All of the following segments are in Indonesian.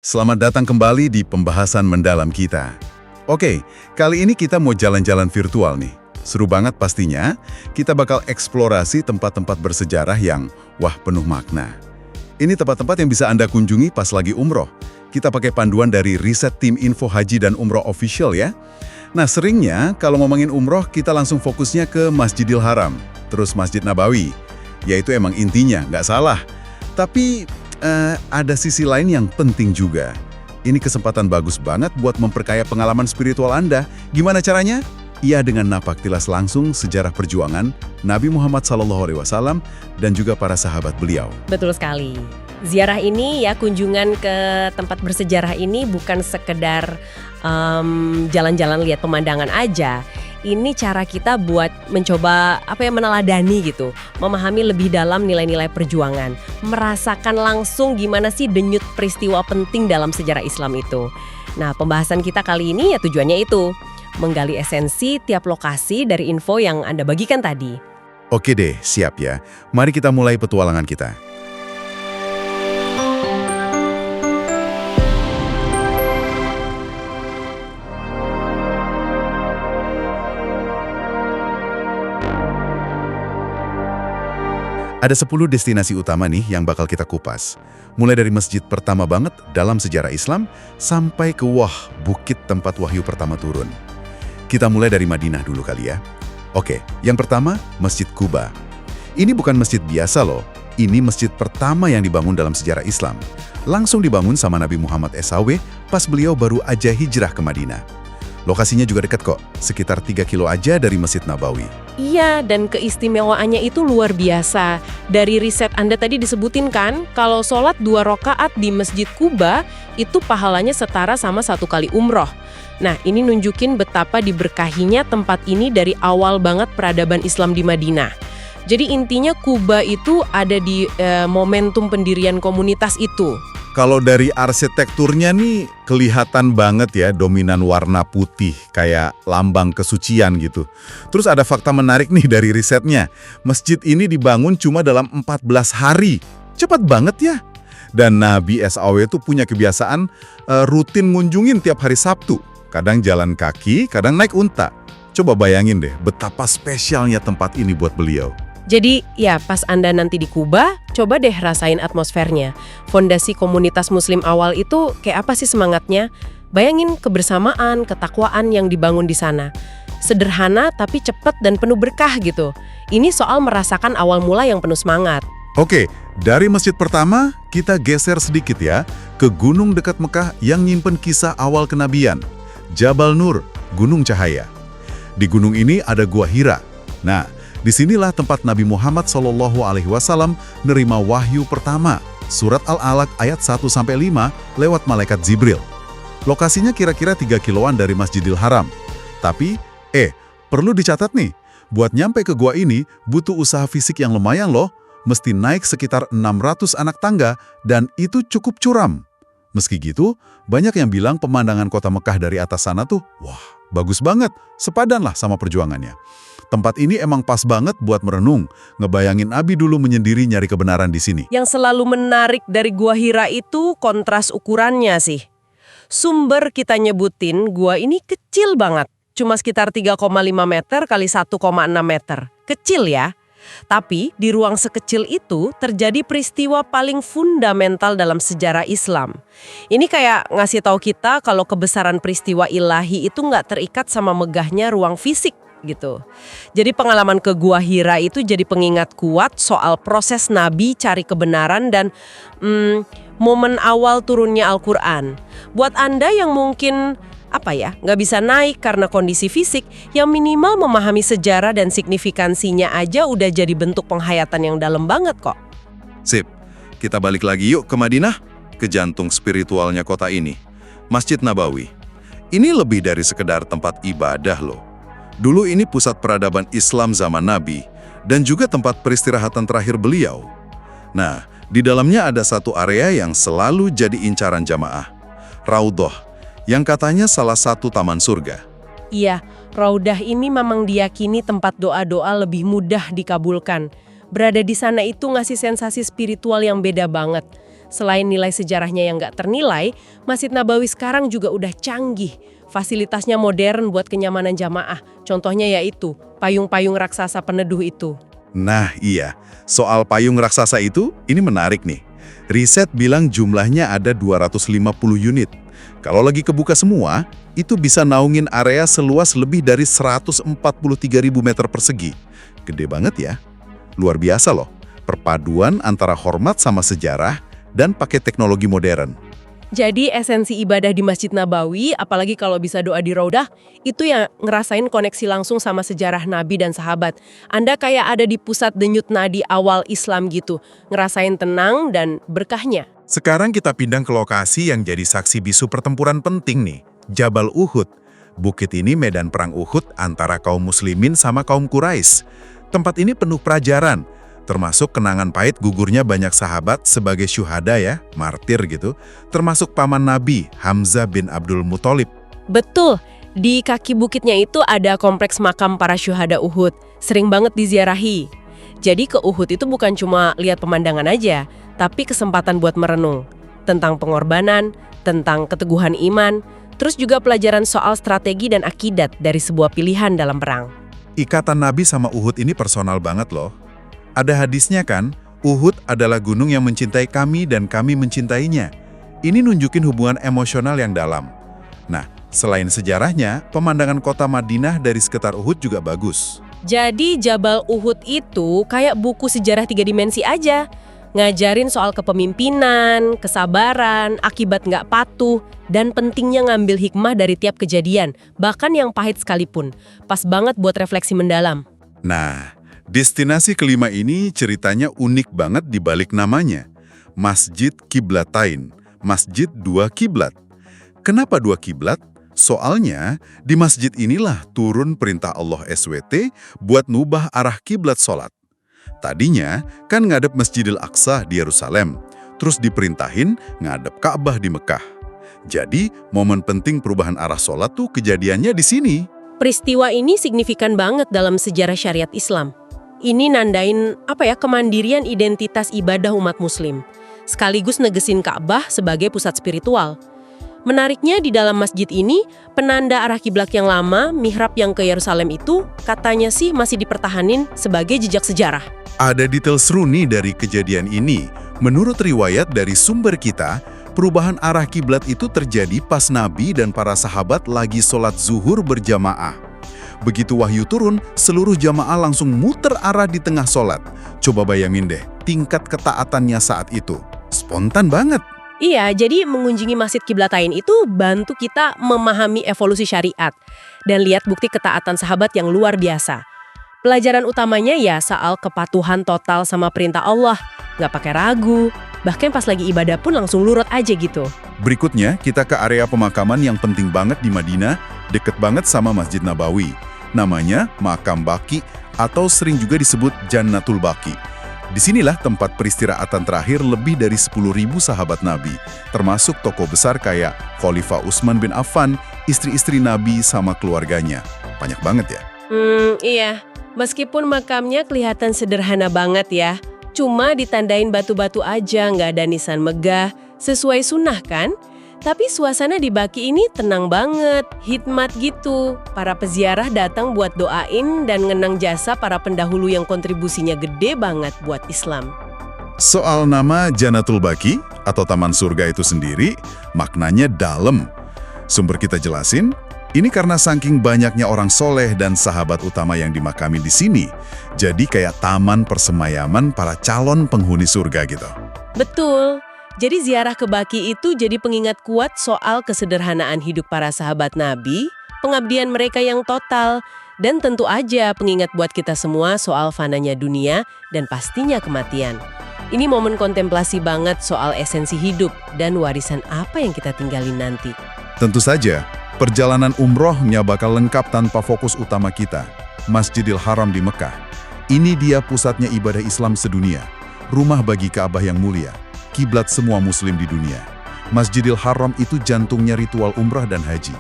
Selamat datang kembali di pembahasan mendalam kita. Oke, kali ini kita mau jalan-jalan virtual nih. Seru banget pastinya, kita bakal eksplorasi tempat-tempat bersejarah yang, wah, penuh makna. Ini tempat-tempat yang bisa Anda kunjungi pas lagi umroh. Kita pakai panduan dari riset tim info haji dan umroh official ya. Nah, seringnya kalau ngomongin umroh, kita langsung fokusnya ke Masjidil Haram, terus Masjid Nabawi. Yaitu emang intinya, nggak salah. Tapi ada sisi lain yang penting juga. Ini kesempatan bagus banget buat memperkaya pengalaman spiritual Anda. Gimana caranya? Ia dengan napaktilas langsung sejarah perjuangan Nabi Muhammad SAW dan juga para sahabat beliau. Betul sekali. Ziarah ini ya, kunjungan ke tempat bersejarah ini bukan sekedar jalan-jalan lihat pemandangan aja. Ini cara kita buat mencoba meneladani gitu, memahami lebih dalam nilai-nilai perjuangan, merasakan langsung gimana sih denyut peristiwa penting dalam sejarah Islam itu. Nah, pembahasan kita kali ini ya tujuannya itu, menggali esensi tiap lokasi dari info yang Anda bagikan tadi. Oke deh, siap ya. Mari kita mulai petualangan kita. Ada 10 destinasi utama nih yang bakal kita kupas. Mulai dari masjid pertama banget dalam sejarah Islam, sampai ke bukit tempat wahyu pertama turun. Kita mulai dari Madinah dulu kali ya. Oke, yang pertama, Masjid Quba. Ini bukan masjid biasa loh, ini masjid pertama yang dibangun dalam sejarah Islam. Langsung dibangun sama Nabi Muhammad SAW pas beliau baru aja hijrah ke Madinah. Lokasinya juga dekat kok, sekitar 3 kilo aja dari Masjid Nabawi. Iya, dan keistimewaannya itu luar biasa. Dari riset Anda tadi disebutin kan, kalau sholat 2 rakaat di Masjid Quba, itu pahalanya setara sama 1 kali umroh. Nah, ini nunjukin betapa diberkahinya tempat ini dari awal banget peradaban Islam di Madinah. Jadi intinya Quba itu ada di momentum pendirian komunitas itu. Kalau dari arsitekturnya nih kelihatan banget ya dominan warna putih kayak lambang kesucian gitu. Terus ada fakta menarik nih dari risetnya. Masjid ini dibangun cuma dalam 14 hari. Cepat banget ya. Dan Nabi SAW itu punya kebiasaan rutin ngunjungin tiap hari Sabtu. Kadang jalan kaki, kadang naik unta. Coba bayangin deh betapa spesialnya tempat ini buat beliau. Jadi ya pas Anda nanti di Quba, coba deh rasain atmosfernya. Fondasi komunitas muslim awal itu kayak apa sih semangatnya? Bayangin kebersamaan, ketakwaan yang dibangun di sana. Sederhana tapi cepat dan penuh berkah gitu. Ini soal merasakan awal mula yang penuh semangat. Oke, dari masjid pertama kita geser sedikit ya ke gunung dekat Mekah yang nyimpen kisah awal kenabian. Jabal Nur, Gunung Cahaya. Di gunung ini ada Gua Hira. Nah, disinilah tempat Nabi Muhammad SAW nerima wahyu pertama, surat Al-Alaq ayat 1-5 lewat malaikat Jibril. Lokasinya kira-kira 3 kiloan dari Masjidil Haram. Tapi, perlu dicatat nih, buat nyampe ke gua ini butuh usaha fisik yang lumayan loh, mesti naik sekitar 600 anak tangga dan itu cukup curam. Meski gitu, banyak yang bilang pemandangan kota Mekah dari atas sana tuh, wah, bagus banget, sepadan lah sama perjuangannya. Tempat ini emang pas banget buat merenung, ngebayangin Nabi dulu menyendiri nyari kebenaran di sini. Yang selalu menarik dari Gua Hira itu kontras ukurannya sih. Sumber kita nyebutin gua ini kecil banget, cuma sekitar 3,5 meter kali 1,6 meter. Kecil ya. Tapi di ruang sekecil itu terjadi peristiwa paling fundamental dalam sejarah Islam. Ini kayak ngasih tahu kita kalau kebesaran peristiwa ilahi itu nggak terikat sama megahnya ruang fisik. Gitu. Jadi pengalaman ke Gua Hira itu jadi pengingat kuat soal proses Nabi cari kebenaran dan momen awal turunnya Al-Quran. Buat Anda yang mungkin nggak bisa naik karena kondisi fisik, yang minimal memahami sejarah dan signifikansinya aja udah jadi bentuk penghayatan yang dalam banget kok. Sip, kita balik lagi yuk ke Madinah, ke jantung spiritualnya kota ini, Masjid Nabawi. Ini lebih dari sekedar tempat ibadah loh. Dulu ini pusat peradaban Islam zaman Nabi dan juga tempat peristirahatan terakhir beliau. Nah, di dalamnya ada satu area yang selalu jadi incaran jamaah, Raudhah, yang katanya salah satu taman surga. Iya, Raudhah ini memang diyakini tempat doa-doa lebih mudah dikabulkan. Berada di sana itu ngasih sensasi spiritual yang beda banget. Selain nilai sejarahnya yang nggak ternilai, Masjid Nabawi sekarang juga udah canggih. Fasilitasnya modern buat kenyamanan jamaah. Contohnya yaitu payung-payung raksasa peneduh itu. Nah iya, soal payung raksasa itu, ini menarik nih. Riset bilang jumlahnya ada 250 unit. Kalau lagi kebuka semua, itu bisa naungin area seluas lebih dari 143.000 meter persegi. Gede banget ya. Luar biasa loh, perpaduan antara hormat sama sejarah dan pakai teknologi modern. Jadi esensi ibadah di Masjid Nabawi, apalagi kalau bisa doa di Raudah, itu yang ngerasain koneksi langsung sama sejarah Nabi dan sahabat. Anda kayak ada di pusat denyut nadi awal Islam gitu, ngerasain tenang dan berkahnya. Sekarang kita pindah ke lokasi yang jadi saksi bisu pertempuran penting nih, Jabal Uhud. Bukit ini medan perang Uhud antara kaum muslimin sama kaum Quraisy. Tempat ini penuh pelajaran, termasuk kenangan pahit gugurnya banyak sahabat sebagai syuhada ya, martir gitu, termasuk paman Nabi, Hamzah bin Abdul Muthalib. Betul, di kaki bukitnya itu ada kompleks makam para syuhada Uhud, sering banget diziarahi. Jadi ke Uhud itu bukan cuma lihat pemandangan aja, tapi kesempatan buat merenung tentang pengorbanan, tentang keteguhan iman, terus juga pelajaran soal strategi dan akidat dari sebuah pilihan dalam perang. Ikatan Nabi sama Uhud ini personal banget loh. Ada hadisnya kan, Uhud adalah gunung yang mencintai kami dan kami mencintainya. Ini nunjukin hubungan emosional yang dalam. Nah, selain sejarahnya, pemandangan kota Madinah dari sekitar Uhud juga bagus. Jadi Jabal Uhud itu kayak buku sejarah 3 dimensi aja. Ngajarin soal kepemimpinan, kesabaran, akibat nggak patuh, dan pentingnya ngambil hikmah dari tiap kejadian, bahkan yang pahit sekalipun. Pas banget buat refleksi mendalam. Nah, destinasi kelima ini ceritanya unik banget di balik namanya. Masjid Qiblatain, Masjid Dua Kiblat. Kenapa dua kiblat? Soalnya, di masjid inilah turun perintah Allah SWT buat nubah arah kiblat sholat. Tadinya kan ngadep Masjidil Aqsa di Yerusalem, terus diperintahin ngadep Ka'bah di Mekah. Jadi, momen penting perubahan arah sholat tuh kejadiannya di sini. Peristiwa ini signifikan banget dalam sejarah syariat Islam. Ini nandain kemandirian identitas ibadah umat muslim, sekaligus negesin Ka'bah sebagai pusat spiritual. Menariknya di dalam masjid ini, penanda arah kiblat yang lama, mihrab yang ke Yerusalem itu, katanya sih masih dipertahanin sebagai jejak sejarah. Ada detail seru nih dari kejadian ini. Menurut riwayat dari sumber kita, perubahan arah kiblat itu terjadi pas Nabi dan para sahabat lagi sholat zuhur berjamaah. Begitu wahyu turun, seluruh jamaah langsung muter arah di tengah sholat. Coba bayangin deh, tingkat ketaatannya saat itu. Spontan banget. Iya, jadi mengunjungi Masjid Qiblatain itu bantu kita memahami evolusi syariat dan lihat bukti ketaatan sahabat yang luar biasa. Pelajaran utamanya ya soal kepatuhan total sama perintah Allah, nggak pakai ragu, bahkan pas lagi ibadah pun langsung lurut aja gitu. Berikutnya, kita ke area pemakaman yang penting banget di Madinah, deket banget sama Masjid Nabawi. Namanya Makam Baqi atau sering juga disebut Jannatul Baqi. Disinilah tempat peristirahatan terakhir lebih dari 10.000 sahabat Nabi, termasuk tokoh besar kayak Khalifah Utsman bin Affan, istri-istri Nabi sama keluarganya. Banyak banget ya? Iya. Meskipun makamnya kelihatan sederhana banget ya, cuma ditandain batu-batu aja, nggak ada nisan megah, sesuai sunnah kan? Tapi suasana di Baqi ini tenang banget, hikmat gitu. Para peziarah datang buat doain dan ngenang jasa para pendahulu yang kontribusinya gede banget buat Islam. Soal nama Jannatul Baqi atau Taman Surga itu sendiri, maknanya dalam. Sumber kita jelasin, ini karena saking banyaknya orang soleh dan sahabat utama yang dimakami di sini. Jadi kayak taman persemayaman para calon penghuni surga gitu. Betul. Jadi ziarah ke Baqi itu jadi pengingat kuat soal kesederhanaan hidup para sahabat Nabi, pengabdian mereka yang total, dan tentu aja pengingat buat kita semua soal fananya dunia dan pastinya kematian. Ini momen kontemplasi banget soal esensi hidup dan warisan apa yang kita tinggalin nanti. Tentu saja, perjalanan umrohnya bakal lengkap tanpa fokus utama kita, Masjidil Haram di Mekah. Ini dia pusatnya ibadah Islam sedunia, rumah bagi Ka'bah yang mulia, kiblat semua muslim di dunia. Masjidil Haram itu jantungnya ritual umrah dan haji.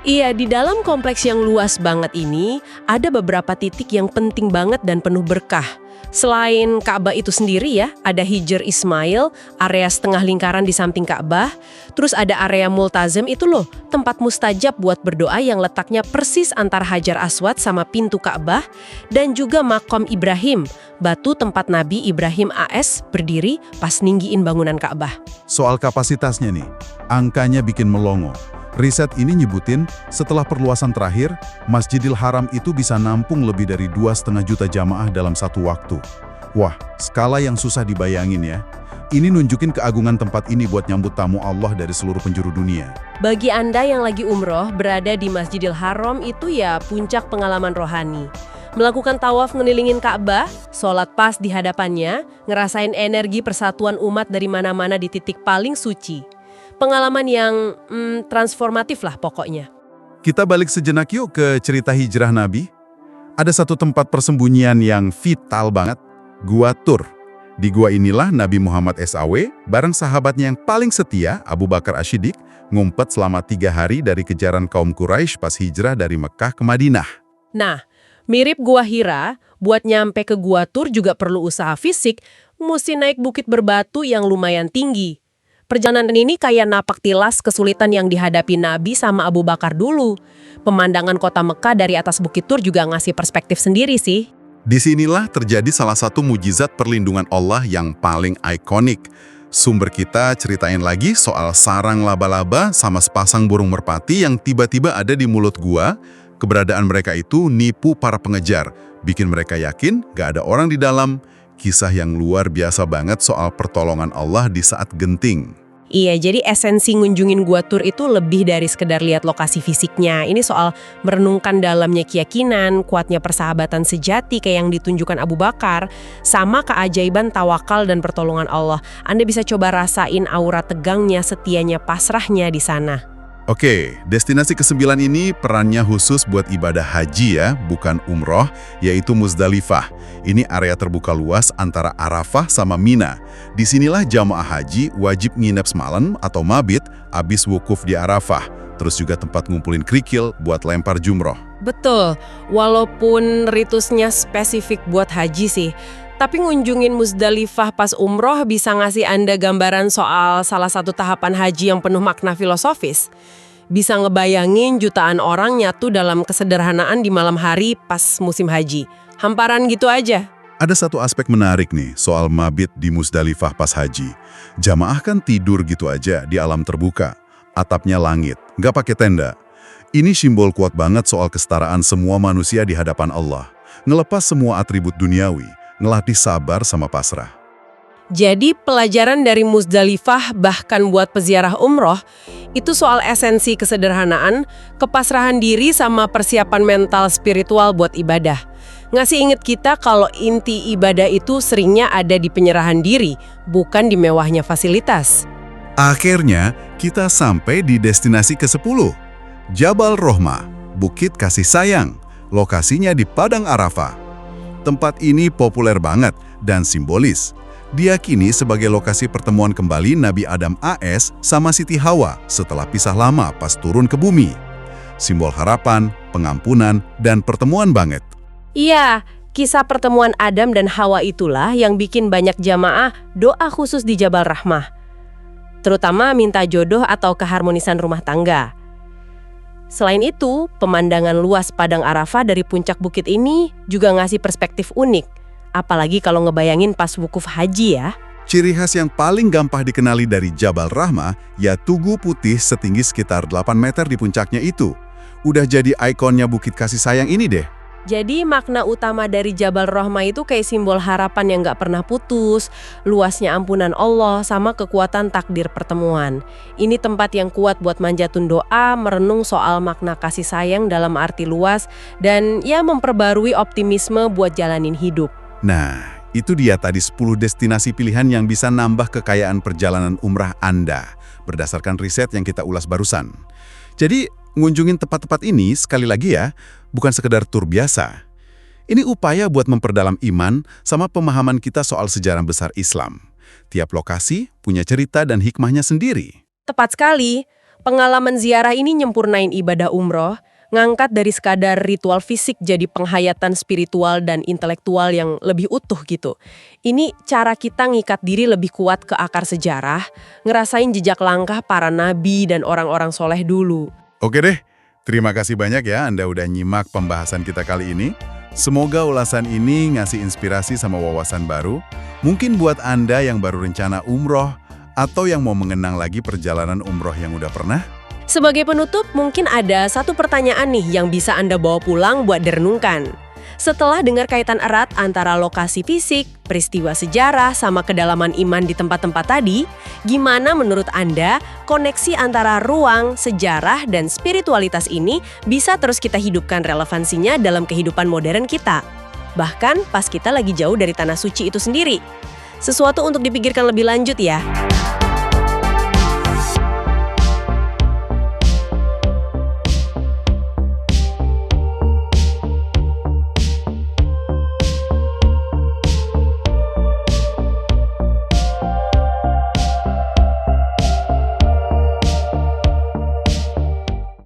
Iya, di dalam kompleks yang luas banget ini, ada beberapa titik yang penting banget dan penuh berkah. Selain Ka'bah itu sendiri ya, ada Hijr Ismail, area setengah lingkaran di samping Ka'bah. Terus ada area Multazam itu loh, tempat mustajab buat berdoa yang letaknya persis antara Hajar Aswad sama pintu Ka'bah. Dan juga Maqam Ibrahim, batu tempat Nabi Ibrahim AS berdiri pas ninggiin bangunan Ka'bah. Soal kapasitasnya nih, angkanya bikin melongo. Riset ini nyebutin, setelah perluasan terakhir, Masjidil Haram itu bisa nampung lebih dari 2,5 juta jamaah dalam satu waktu. Wah, skala yang susah dibayangin ya. Ini nunjukin keagungan tempat ini buat nyambut tamu Allah dari seluruh penjuru dunia. Bagi Anda yang lagi umroh, berada di Masjidil Haram itu ya puncak pengalaman rohani. Melakukan tawaf ngelilingin Ka'bah, sholat pas di hadapannya, ngerasain energi persatuan umat dari mana-mana di titik paling suci. Pengalaman yang transformatif lah pokoknya. Kita balik sejenak yuk ke cerita hijrah Nabi. Ada satu tempat persembunyian yang vital banget, Gua Tur. Di gua inilah Nabi Muhammad SAW bareng sahabatnya yang paling setia, Abu Bakar As-Siddiq, ngumpet selama 3 hari dari kejaran kaum Quraisy pas hijrah dari Mekah ke Madinah. Nah, mirip Gua Hira, buat nyampe ke Gua Tur juga perlu usaha fisik, mesti naik bukit berbatu yang lumayan tinggi. Perjalanan ini kayak napak tilas kesulitan yang dihadapi Nabi sama Abu Bakar dulu. Pemandangan kota Mekah dari atas Bukit Tur juga ngasih perspektif sendiri sih. Disinilah terjadi salah satu mujizat perlindungan Allah yang paling ikonik. Sumber kita ceritain lagi soal sarang laba-laba sama sepasang burung merpati yang tiba-tiba ada di mulut gua. Keberadaan mereka itu nipu para pengejar, bikin mereka yakin gak ada orang di dalam. Kisah yang luar biasa banget soal pertolongan Allah di saat genting. Iya, jadi esensi ngunjungin Gua Tur itu lebih dari sekedar lihat lokasi fisiknya. Ini soal merenungkan dalamnya keyakinan, kuatnya persahabatan sejati kayak yang ditunjukkan Abu Bakar, sama keajaiban tawakal dan pertolongan Allah. Anda bisa coba rasain aura tegangnya, setianya, pasrahnya di sana. Oke, destinasi ke-9 ini perannya khusus buat ibadah haji ya, bukan umroh, yaitu Muzdalifah. Ini area terbuka luas antara Arafah sama Mina. Disinilah jamaah haji wajib nginep semalam atau mabit abis wukuf di Arafah. Terus juga tempat ngumpulin kerikil buat lempar jumroh. Betul, walaupun ritusnya spesifik buat haji sih, tapi ngunjungin Muzdalifah pas umroh bisa ngasih Anda gambaran soal salah satu tahapan haji yang penuh makna filosofis. Bisa ngebayangin jutaan orang nyatu dalam kesederhanaan di malam hari pas musim haji. Hamparan gitu aja. Ada satu aspek menarik nih soal mabit di Muzdalifah pas haji. Jamaah kan tidur gitu aja di alam terbuka. Atapnya langit, nggak pakai tenda. Ini simbol kuat banget soal kesetaraan semua manusia di hadapan Allah. Ngelepas semua atribut duniawi, ngelatih sabar sama pasrah. Jadi pelajaran dari Muzdalifah bahkan buat peziarah umroh, itu soal esensi kesederhanaan, kepasrahan diri sama persiapan mental spiritual buat ibadah. Ngasih inget kita kalau inti ibadah itu seringnya ada di penyerahan diri, bukan di mewahnya fasilitas. Akhirnya, kita sampai di destinasi ke-10. Jabal Rohmah, Bukit Kasih Sayang. Lokasinya di Padang Arafah. Tempat ini populer banget dan simbolis. Diyakini sebagai lokasi pertemuan kembali Nabi Adam AS sama Siti Hawa setelah pisah lama pas turun ke bumi. Simbol harapan, pengampunan, dan pertemuan banget. Iya, kisah pertemuan Adam dan Hawa itulah yang bikin banyak jamaah doa khusus di Jabal Rahmah. Terutama minta jodoh atau keharmonisan rumah tangga. Selain itu, pemandangan luas Padang Arafah dari puncak bukit ini juga ngasih perspektif unik. Apalagi kalau ngebayangin pas wukuf haji ya. Ciri khas yang paling gampang dikenali dari Jabal Rahmah ya tugu putih setinggi sekitar 8 meter di puncaknya itu. Udah jadi ikonnya Bukit Kasih Sayang ini deh. Jadi makna utama dari Jabal Rahmah itu kayak simbol harapan yang gak pernah putus, luasnya ampunan Allah, sama kekuatan takdir pertemuan. Ini tempat yang kuat buat manjatun doa, merenung soal makna kasih sayang dalam arti luas, dan ya memperbarui optimisme buat jalanin hidup. Nah, itu dia tadi 10 destinasi pilihan yang bisa nambah kekayaan perjalanan umrah Anda, berdasarkan riset yang kita ulas barusan. Jadi, ngunjungin tempat-tempat ini, sekali lagi ya, bukan sekedar tur biasa. Ini upaya buat memperdalam iman sama pemahaman kita soal sejarah besar Islam. Tiap lokasi punya cerita dan hikmahnya sendiri. Tepat sekali, pengalaman ziarah ini nyempurnain ibadah umroh, ngangkat dari sekadar ritual fisik jadi penghayatan spiritual dan intelektual yang lebih utuh gitu. Ini cara kita ngikat diri lebih kuat ke akar sejarah, ngerasain jejak langkah para nabi dan orang-orang soleh dulu. Oke deh, terima kasih banyak ya Anda udah nyimak pembahasan kita kali ini. Semoga ulasan ini ngasih inspirasi sama wawasan baru, mungkin buat Anda yang baru rencana umroh, atau yang mau mengenang lagi perjalanan umroh yang udah pernah. Sebagai penutup, mungkin ada satu pertanyaan nih yang bisa Anda bawa pulang buat direnungkan. Setelah dengar kaitan erat antara lokasi fisik, peristiwa sejarah, sama kedalaman iman di tempat-tempat tadi, gimana menurut Anda koneksi antara ruang, sejarah, dan spiritualitas ini bisa terus kita hidupkan relevansinya dalam kehidupan modern kita? Bahkan pas kita lagi jauh dari tanah suci itu sendiri. Sesuatu untuk dipikirkan lebih lanjut ya.